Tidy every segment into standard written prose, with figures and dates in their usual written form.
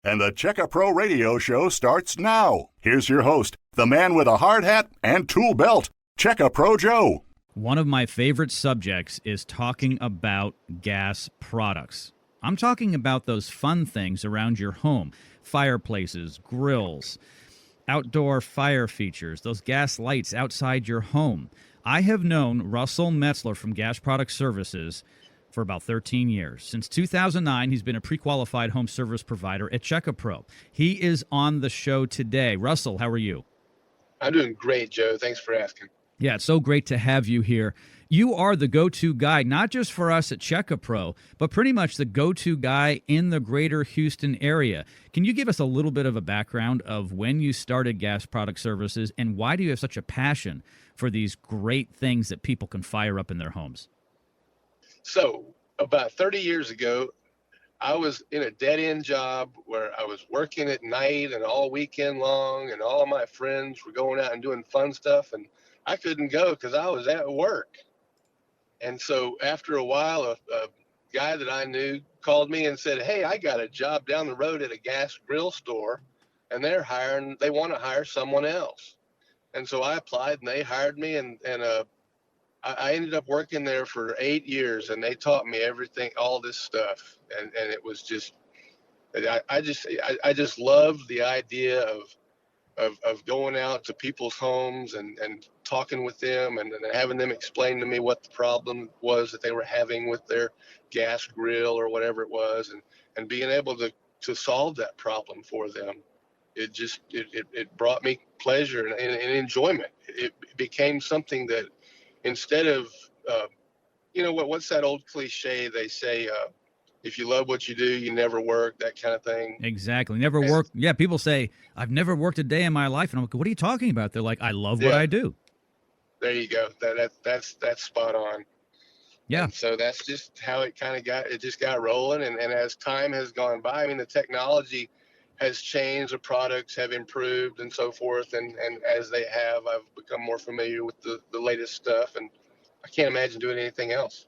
and the Checka Pro Radio Show starts now. Here's your host, the man with a hard hat and tool belt, Checka Pro Joe. One of my favorite subjects is talking about gas products. I'm talking about those fun things around your home, fireplaces, grills, outdoor fire features, those gas lights outside your home. I have known Russell Metzler from Gas Product Services for about 13 years. Since 2009, he's been a pre-qualified home service provider at Checka Pro. He is on the show today. Russell, how are you? I'm doing great, Joe. Thanks for asking. Yeah, it's so great to have you here. You are the go-to guy, not just for us at Checka Pro, but pretty much the go-to guy in the greater Houston area. Can you give us a little bit of a background of when you started Gas Product Services and why do you have such a passion for these great things that people can fire up in their homes? So about 30 years ago, I was in a dead-end job where I was working at night and all weekend long, and all of my friends were going out and doing fun stuff, and I couldn't go because I was at work. And so after a while, a guy that I knew called me and said, "Hey, I got a job down the road at a gas grill store, and they want to hire someone else." And so I applied, and they hired me, and I ended up working there for 8 years, and they taught me everything, all this stuff. And it was just, I just loved the idea of going out to people's homes and talking with them and having them explain to me what the problem was that they were having with their gas grill or whatever it was, and being able to solve that problem for them. It brought me pleasure and enjoyment. It became something that, instead of, what's that old cliche they say, if you love what you do, you never work, that kind of thing. Exactly. Never work. Yeah, people say, I've never worked a day in my life. And I'm like, what are you talking about? They're like, I love what I do. There you go. That's spot on. Yeah. And so that's just how it kind of got rolling. And as time has gone by, I mean, the technology has changed, the products have improved and so forth. And as they have, I've become more familiar with the latest stuff, and I can't imagine doing anything else.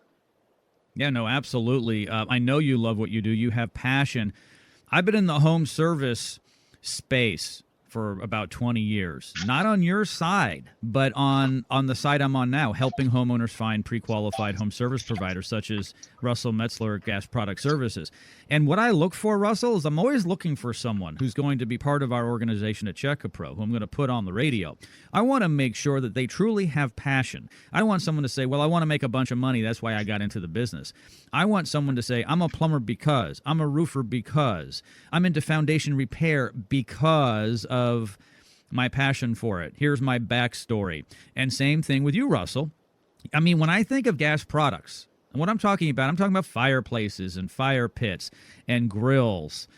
Yeah, no, absolutely. I know you love what you do. You have passion. I've been in the home service space for about 20 years. Not on your side, but on the side I'm on now, helping homeowners find pre-qualified home service providers such as Russell Metzler at Gas Product Services. And what I look for, Russell, is I'm always looking for someone who's going to be part of our organization at Checka Pro, who I'm going to put on the radio. I want to make sure that they truly have passion. I don't want someone to say, well, I want to make a bunch of money, that's why I got into the business. I want someone to say, I'm a plumber because, I'm a roofer because, I'm into foundation repair because of my passion for it. Here's my backstory. And same thing with you, Russell. I mean, when I think of gas products, and what I'm talking about fireplaces and fire pits and grills,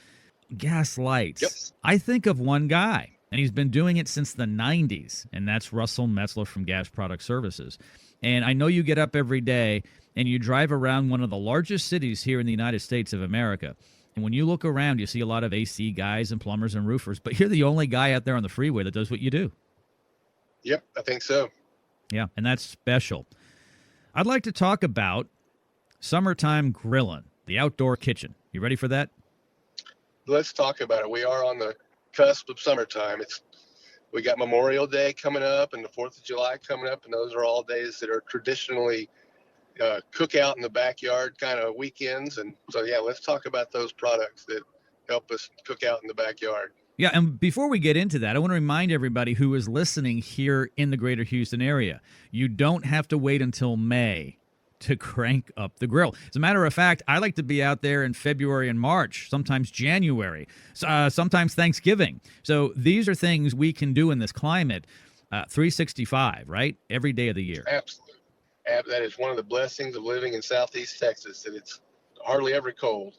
gas lights. Yep. I think of one guy, and he's been doing it since the 90s, and that's Russell Metzler from Gas Product Services. And I know you get up every day and you drive around one of the largest cities here in the United States of America. And when you look around, you see a lot of AC guys and plumbers and roofers, but you're the only guy out there on the freeway that does what you do. Yep, I think so. Yeah, and that's special. I'd like to talk about summertime grilling, the outdoor kitchen. You ready for that? Let's talk about it. We are on the cusp of summertime. We got Memorial Day coming up and the 4th of July coming up, and those are all days that are traditionally cook out in the backyard kind of weekends. And so, yeah, let's talk about those products that help us cook out in the backyard. Yeah, and before we get into that, I want to remind everybody who is listening here in the greater Houston area, you don't have to wait until May to crank up the grill. As a matter of fact, I like to be out there in February and March, sometimes January, sometimes Thanksgiving. So these are things we can do in this climate, 365, right? Every day of the year. Absolutely. That is one of the blessings of living in Southeast Texas, that it's hardly ever cold.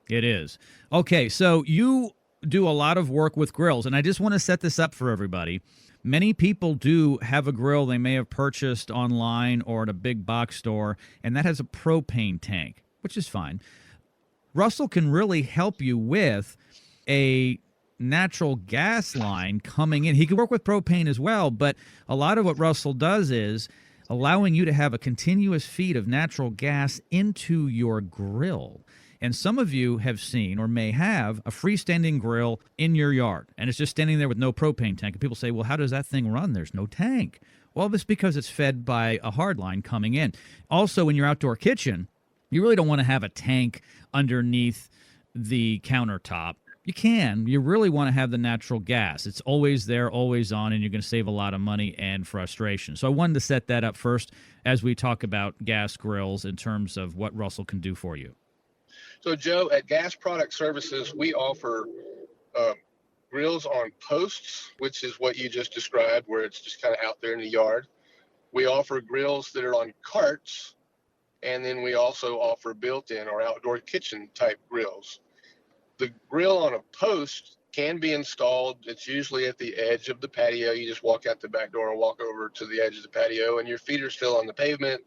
It is. Okay, so you do a lot of work with grills, and I just want to set this up for everybody. Many people do have a grill they may have purchased online or at a big box store, and that has a propane tank, which is fine. Russell can really help you with a natural gas line coming in. He can work with propane as well, but a lot of what Russell does is allowing you to have a continuous feed of natural gas into your grill. And some of you have seen or may have a freestanding grill in your yard, and it's just standing there with no propane tank. And people say, well, how does that thing run? There's no tank. Well, it's because it's fed by a hard line coming in. Also, in your outdoor kitchen, you really don't want to have a tank underneath the countertop. You can. You really want to have the natural gas. It's always there, always on, and you're going to save a lot of money and frustration. So I wanted to set that up first as we talk about gas grills in terms of what Russell can do for you. So, Joe, at Gas Product Services, we offer grills on posts, which is what you just described, where it's just kind of out there in the yard. We offer grills that are on carts, and then we also offer built-in or outdoor kitchen type grills. The grill on a post can be installed. It's usually at the edge of the patio. You just walk out the back door and walk over to the edge of the patio, and your feet are still on the pavement,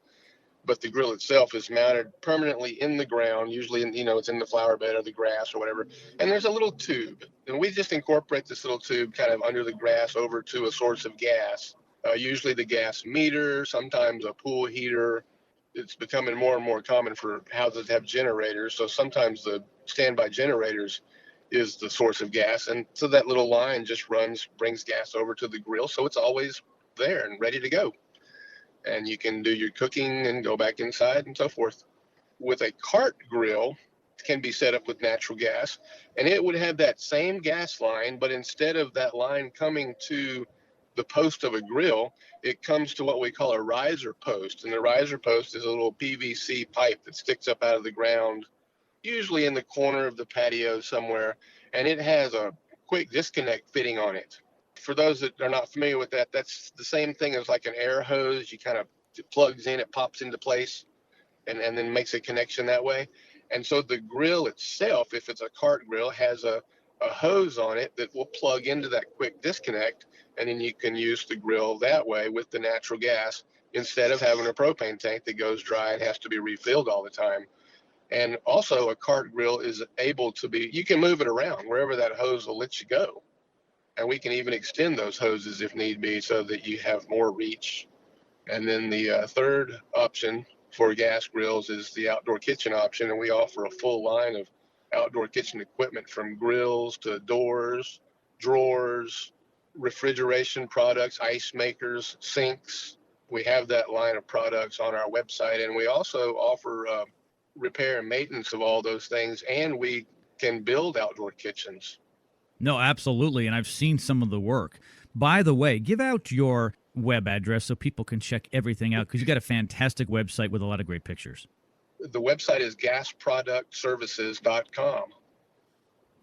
but the grill itself is mounted permanently in the ground. Usually, it's in the flower bed or the grass or whatever. And there's a little tube, and we just incorporate this little tube kind of under the grass over to a source of gas. Usually the gas meter, sometimes a pool heater. It's becoming more and more common for houses to have generators. So sometimes the standby generators is the source of gas. And so that little line just brings gas over to the grill. So it's always there and ready to go. And you can do your cooking and go back inside and so forth. With a cart grill, it can be set up with natural gas, and it would have that same gas line, but instead of that line coming to the post of a grill, it comes to what we call a riser post. And the riser post is a little PVC pipe that sticks up out of the ground, usually in the corner of the patio somewhere, and it has a quick disconnect fitting on it. For those that are not familiar with that, that's the same thing as like an air hose. You kind of, it plugs in, it pops into place, and then makes a connection that way. And so the grill itself, if it's a cart grill, has a hose on it that will plug into that quick disconnect, and then you can use the grill that way with the natural gas instead of having a propane tank that goes dry and has to be refilled all the time. And also a cart grill is able to be, you can move it around wherever that hose will let you go. And we can even extend those hoses if need be so that you have more reach. And then the third option for gas grills is the outdoor kitchen option. And we offer a full line of outdoor kitchen equipment, from grills to doors, drawers, refrigeration products, ice makers, sinks. We have that line of products on our website. And we also offer repair and maintenance of all those things. And we can build outdoor kitchens. No, absolutely. And I've seen some of the work. By the way, give out your web address so people can check everything out, because you got a fantastic website with a lot of great pictures. The website is gasproductservices.com.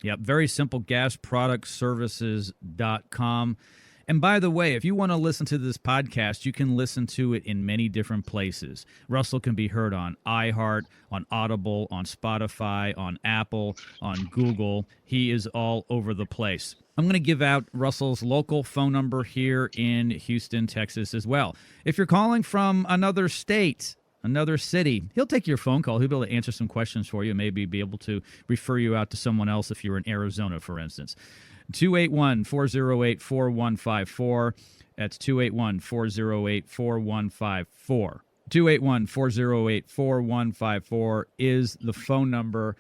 Yep, very simple, gasproductservices.com. And by the way, if you want to listen to this podcast, you can listen to it in many different places. Russell can be heard on iHeart, on Audible, on Spotify, on Apple, on Google. He is all over the place. I'm going to give out Russell's local phone number here in Houston, Texas as well. If you're calling from another state, another city, he'll take your phone call. He'll be able to answer some questions for you, maybe be able to refer you out to someone else if you're in Arizona, for instance. 281-408-4154. That's 281-408-4154. 281-408-4154 is the phone number.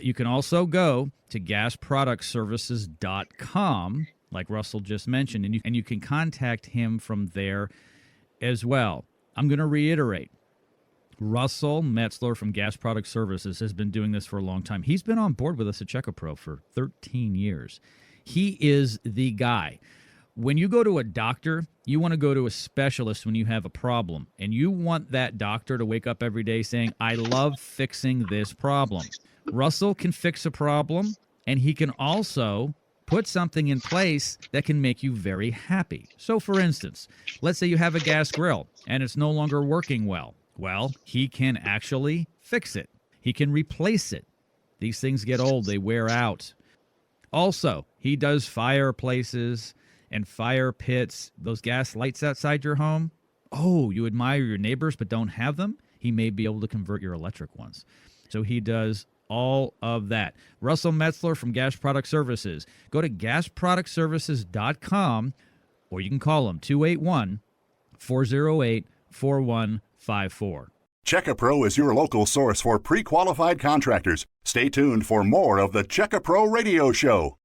You can also go to gasproductservices.com, like Russell just mentioned, and you can contact him from there as well. I'm going to reiterate. Russell Metzler from Gas Product Services has been doing this for a long time. He's been on board with us at Checkapro for 13 years. He is the guy. When you go to a doctor, you want to go to a specialist when you have a problem, and you want that doctor to wake up every day saying, I love fixing this problem. Russell can fix a problem, and he can also put something in place that can make you very happy. So, for instance, let's say you have a gas grill, and it's no longer working well. Well, he can actually fix it. He can replace it. These things get old. They wear out. Also, he does fireplaces and fire pits. Those gas lights outside your home. Oh, you admire your neighbors but don't have them? He may be able to convert your electric ones. So he does all of that. Russell Metzler from Gas Product Services. Go to gasproductservices.com, or you can call him 281-408-4154. Check-A-Pro is your local source for pre-qualified contractors. Stay tuned for more of the Check-A-Pro Radio Show.